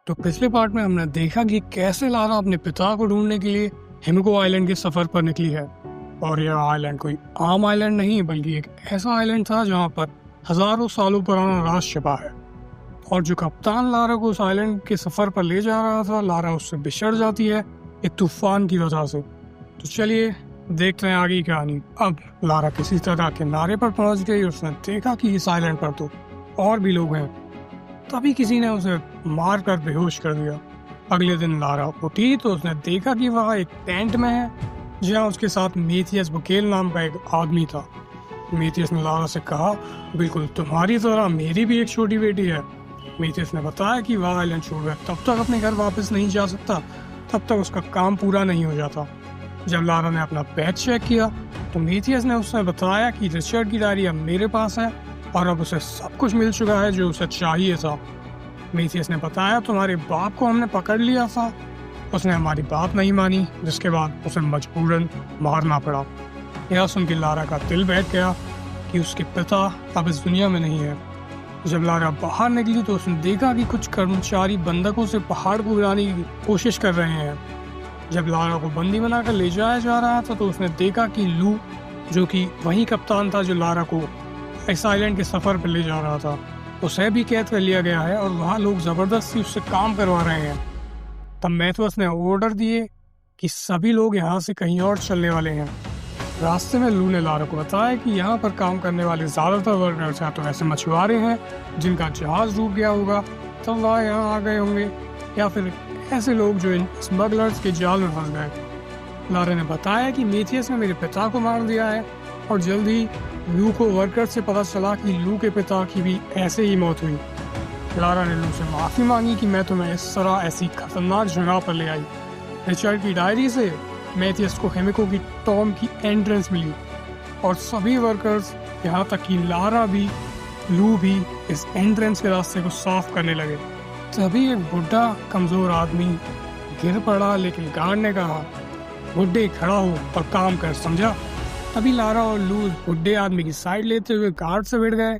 तो पिछले पार्ट में हमने देखा कि कैसे लारा अपने पिता को ढूंढने के लिए हिमको आइलैंड के सफर पर निकली है। और यह आइलैंड कोई आम आइलैंड नहीं बल्कि एक ऐसा आइलैंड था जहां पर हजारों सालों पुराना राज छिपा है। और जो कप्तान लारा को उस आइलैंड के सफर पर ले जा रहा था, लारा उससे बिछड़ जाती है एक तूफान की वजह से। तो चलिए देखते हैं आगे की कहानी। अब लारा किसी तरह किनारे पर पहुंच गई। उसने देखा कि इस आइलैंड पर तो और भी लोग हैं। तभी किसी ने उसे मार कर बेहोश कर दिया। अगले दिन लारा उठी तो उसने देखा कि वह एक टेंट में है जहाँ उसके साथ मेथियस बुकेल नाम का एक आदमी था। मेथियस ने लारा से कहा, बिल्कुल तुम्हारी तरह मेरी भी एक छोटी बेटी है। मेथियस ने बताया कि वह आइलैंड छोड़कर तब तक अपने घर वापस नहीं जा सकता तब तक उसका काम पूरा नहीं हो जाता। जब लारा ने अपना बैग चेक किया तो मेथियस ने उससे बताया कि रिचर्ड की डायरी अब मेरे पास है और अब उसे सब कुछ मिल चुका है जो उसे चाहिए था। मेथियस ने बताया, तुम्हारे बाप को हमने पकड़ लिया था, उसने हमारी बात नहीं मानी, जिसके बाद उसे मजबूरन मारना पड़ा। यह सुन के लारा का दिल बैठ गया कि उसके पिता अब इस दुनिया में नहीं है। जब लारा बाहर निकली तो उसने देखा कि कुछ कर्मचारी बंधकों से पहाड़ को गिराने की कोशिश कर रहे हैं। जब लारा को बंदी बनाकर ले जाया जा रहा था तो उसने देखा कि लू, जो कि वही कप्तान था जो लारा को इस आइलैंड के सफर पर ले जा रहा था, उसे भी कैद कर लिया गया है और वहाँ लोग जबरदस्ती उससे काम करवा रहे हैं। तब मेथियस ने ऑर्डर दिए कि सभी लोग यहाँ से कहीं और चलने वाले हैं। रास्ते में लू ने लारा को बताया कि यहाँ पर काम करने वाले ज्यादातर वर्कर्स या तो ऐसे मछुआरे हैं जिनका जहाज डूब गया होगा तब वह यहाँ आ गए होंगे, या फिर ऐसे लोग जो इन स्मगलर्स के जाल में फंस गए। लारा ने बताया कि मेथियस ने मेरे पिता को मार दिया है और जल्द ही लू को वर्कर से पता चला कि लू के पिता की भी ऐसे ही मौत हुई। लारा ने लू से माफी मांगी कि मैं तुम्हें इस तरह ऐसी खतरनाक जगह पर ले आई। रिचर्ड की डायरी से मेथियस को हिमिको की टॉम की एंट्रेंस मिली और सभी वर्कर्स यहाँ तक कि लारा भी, लू भी इस एंट्रेंस के रास्ते को साफ करने लगे। तभी एक बुढ़ा कमजोर आदमी गिर पड़ा, लेकिन गार्ड ने कहा, बुढ़े खड़ा हो और काम कर, समझा। तभी लारा और लू बुढ़े आदमी की साइड लेते हुए गार्ड से भिड़ गए,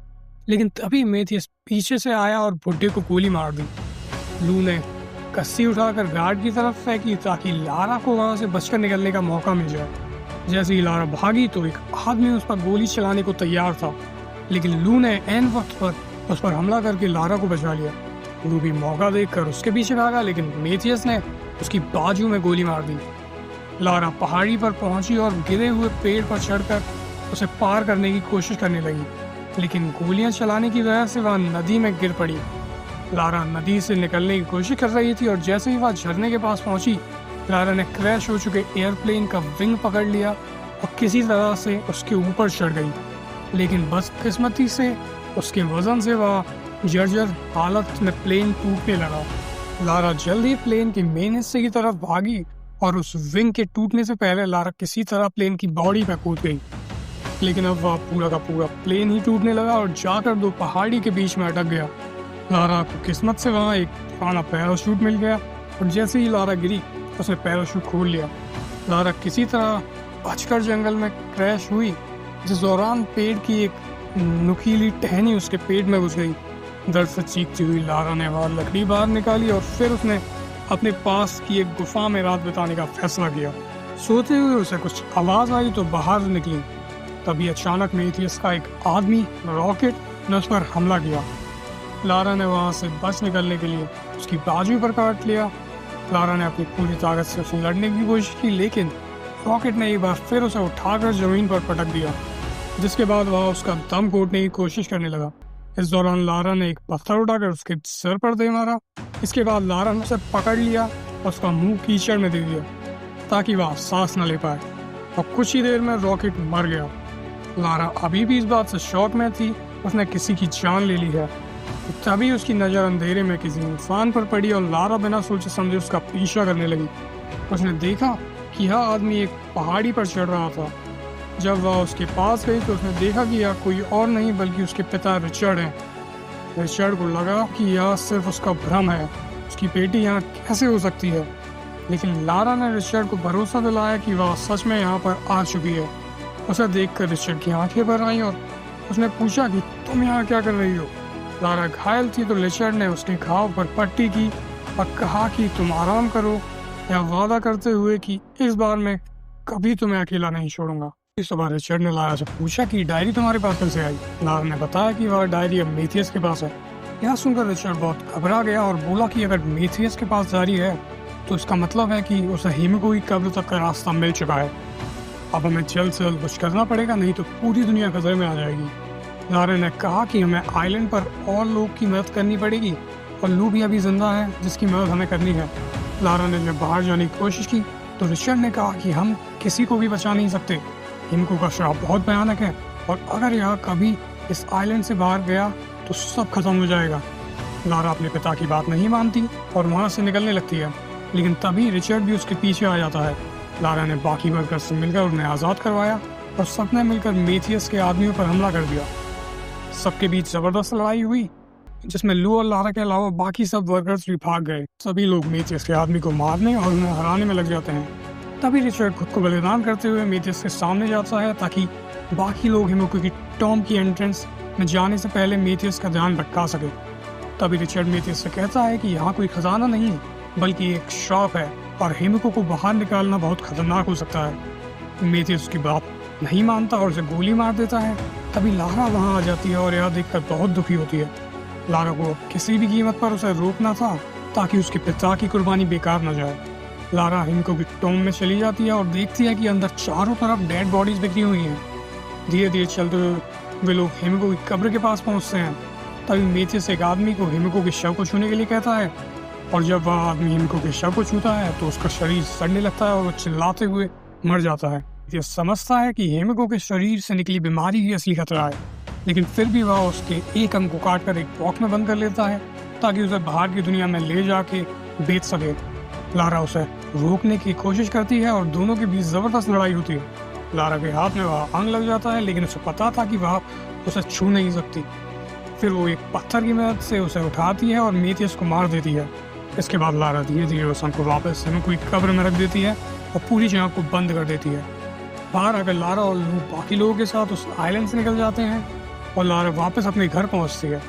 लेकिन तभी मेथियस पीछे से आया और बुढ़े को गोली मार दी। लू ने कस्सी उठाकर गार्ड की तरफ फेंकी ताकि लारा को वहां से बचकर निकलने का मौका मिल जाए। जैसे ही लारा भागी तो एक आदमी उस पर गोली चलाने को तैयार था, लेकिन लू ने ऐन वक्त पर उस पर हमला करके लारा को बचा लिया। लू भी मौका देखकर उसके पीछे भागा, लेकिन मेथियस ने उसकी बाजू में गोली मार दी। लारा पहाड़ी पर पहुंची और गिरे हुए पेड़ पर चढ़कर उसे पार करने की कोशिश करने लगी, लेकिन गोलियां चलाने की वजह से वह नदी में गिर पड़ी। लारा नदी से निकलने की कोशिश कर रही थी और जैसे ही वह झरने के पास पहुंची, लारा ने क्रैश हो चुके एयरप्लेन का विंग पकड़ लिया और किसी तरह से उसके ऊपर चढ़ गई। लेकिन बदकिस्मती से उसके वजन से वह जर्जर हालत में प्लेन टूटने लगा। लारा जल्दी प्लेन के मेन हिस्से की तरफ भागी और उस विंग के टूटने से पहले लारा किसी तरह प्लेन की बॉडी पे कूद गई। लेकिन अब वह पूरा का पूरा प्लेन ही टूटने लगा और जाकर दो पहाड़ी के बीच में अटक गया। लारा को किस्मत से वहाँ एक पुराना पैराशूट मिल गया और जैसे ही लारा गिरी उसने पैराशूट खोल लिया। लारा किसी तरह बचकर जंगल में क्रैश हुई, जिस दौरान पेड़ की एक नुकीली टहनी उसके पेट में घुस गई। दर्द से चीखती हुई लारा ने वह लकड़ी बाहर निकाली और फिर उसने अपने पास की एक गुफा में रात बिताने का फैसला किया। सोते हुए उसे कुछ आवाज आई तो बाहर निकली। तभी अचानक मेथियस का एक आदमी रॉकेट ने उस पर हमला किया। लारा ने वहां से बच निकलने के लिए उसकी बाजू पर काट लिया। लारा ने अपनी पूरी ताकत से उसे लड़ने की कोशिश की, लेकिन रॉकेट ने एक बार फिर उसे उठाकर जमीन पर पटक दिया, जिसके बाद वह उसका दम घोटने की कोशिश करने लगा। इस दौरान लारा ने एक पत्थर उठाकर उसके सिर पर दे मारा। इसके बाद लारा ने उसे पकड़ लिया और उसका मुंह कीचड़ में दे दिया ताकि वह सांस न ले पाए, और कुछ ही देर में रॉकेट मर गया। लारा अभी भी इस बात से शॉक में थी उसने किसी की जान ले ली है। तभी उसकी नज़र अंधेरे में किसी इंसान पर पड़ी और लारा बिना सोचे समझे उसका पीछा करने लगी। उसने देखा कि यह आदमी एक पहाड़ी पर चढ़ रहा था। जब वह उसके पास गई तो उसने देखा कि यह कोई और नहीं बल्कि उसके पिता रिचर्ड हैं। रिचर्ड को लगा कि यह सिर्फ उसका भ्रम है, उसकी बेटी यहाँ कैसे हो सकती है। लेकिन लारा ने रिचर्ड को भरोसा दिलाया कि वह सच में यहाँ पर आ चुकी है। उसे देखकर रिचर्ड की आंखें भर आईं और उसने पूछा कि तुम यहाँ क्या कर रही हो। लारा घायल थी तो रिचर्ड ने उसके घाव पर पट्टी की और कहा कि तुम आराम करो, या वादा करते हुए कि इस बार मैं कभी तुम्हें अकेला नहीं छोड़ूंगा। इस बार रिचर्ड ने लारा से पूछा कि डायरी तुम्हारे पास कैसे आई। लारा ने बताया कि वह डायरी अब मेथियस के पास है। यह सुनकर रिचर्ड बहुत घबरा गया और बोला कि अगर मेथियस के पास डायरी है तो इसका मतलब है कि उसे हिमिको की कब्र तक का रास्ता मिल चुका है। अब हमें जल्द से जल्द कुछ करना पड़ेगा, नहीं तो पूरी दुनिया खतरे में आ जाएगी। लारा ने कहा कि हमें आइलैंड पर और लोग की मदद करनी पड़ेगी और लू भी अभी जिंदा है जिसकी मदद हमें करनी है। लारा ने जब बाहर जाने की कोशिश की तो रिचर्ड ने कहा कि हम किसी को भी बचा नहीं सकते। हिमिको का श्राप बहुत भयानक है और अगर यह कभी इस आइलैंड से बाहर गया तो सब खत्म हो जाएगा। लारा अपने पिता की बात नहीं मानती और वहाँ से निकलने लगती है, लेकिन तभी रिचर्ड भी उसके पीछे आ जाता है। लारा ने बाकी वर्कर्स से मिलकर उन्हें आज़ाद करवाया और सबने मिलकर मेथियस के आदमियों पर हमला कर दिया। सबके बीच जबरदस्त लड़ाई हुई जिसमें लू और लारा के अलावा बाकी सब वर्कर्स भी भाग गए। सभी लोग मेथियस के आदमी को मारने और उन्हें हराने में लग जाते हैं। तभी रिचर्ड खुद को बलिदान करते हुए मेथियस के सामने जाता है ताकि बाकी लोग हिमिको की टॉम की एंट्रेंस में जाने से पहले मेथियस का ध्यान भटका सके। तभी रिचर्ड मेथियस से कहता है कि यहाँ कोई खजाना नहीं बल्कि एक श्राप है और हिमिको को बाहर निकालना बहुत खतरनाक हो सकता है। मेथियस उसकी बात नहीं मानता और उसे गोली मार देता है। तभी लारा वहाँ आ जाती है और यह देखकर बहुत दुखी होती है। लारा को किसी भी कीमत पर उसे रोकना था ताकि उसके पिता की कुर्बानी बेकार न जाए। लारा हिमिको की टॉम में चली जाती है और देखती है कि अंदर चारों तरफ डेड बॉडीज बिखरी हुई हैं। धीरे धीरे चलते हुए वे लोग हिमिको की कब्र के पास पहुंचते हैं। तभी मेथियस एक आदमी को हिमिको के शव को छूने के लिए कहता है और जब वह आदमी हिमिको के शव को छूता है तो उसका शरीर सड़ने लगता है और वो चिल्लाते हुए मर जाता है। यह समझता है कि हिमिको के शरीर से निकली बीमारी ही असली खतरा है, लेकिन फिर भी वह उसके एक अंग को काटकर एक बॉक्स में बंद कर लेता है ताकि उसे बाहर की दुनिया में ले जाके बेच सके। लारा उसे रोकने की कोशिश करती है और दोनों के बीच जबरदस्त लड़ाई होती है। लारा के हाथ में वह अंग लग जाता है, लेकिन उसे पता था कि वह उसे छू नहीं सकती। फिर वो एक पत्थर की मदद से उसे उठाती है और मेथियस को मार देती है। इसके बाद लारा धीरे धीरे उस अंग को वापस हिमिको की कब्र में रख देती है और पूरी जगह को बंद कर देती है। बाहर आकर लारा और लू बाकी लोगों के साथ उस आइलैंड से निकल जाते हैं और लारा वापस अपने घर पहुंचती है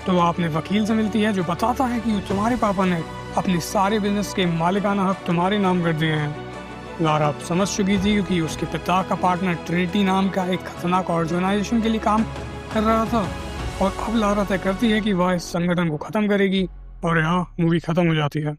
तो वह अपने वकील से मिलती है जो बताता है कि तुम्हारे पापा ने अपने सारे बिजनेस के मालिकाना हक तुम्हारे नाम कर दिए हैं। लारा अब समझ चुकी थी क्योंकि उसके पिता का पार्टनर ट्रिनिटी नाम का एक खतरनाक ऑर्गेनाइजेशन के लिए काम कर रहा था और अब लारा तय करती है कि वह इस संगठन को खत्म करेगी और यहाँ मूवी खत्म हो जाती है।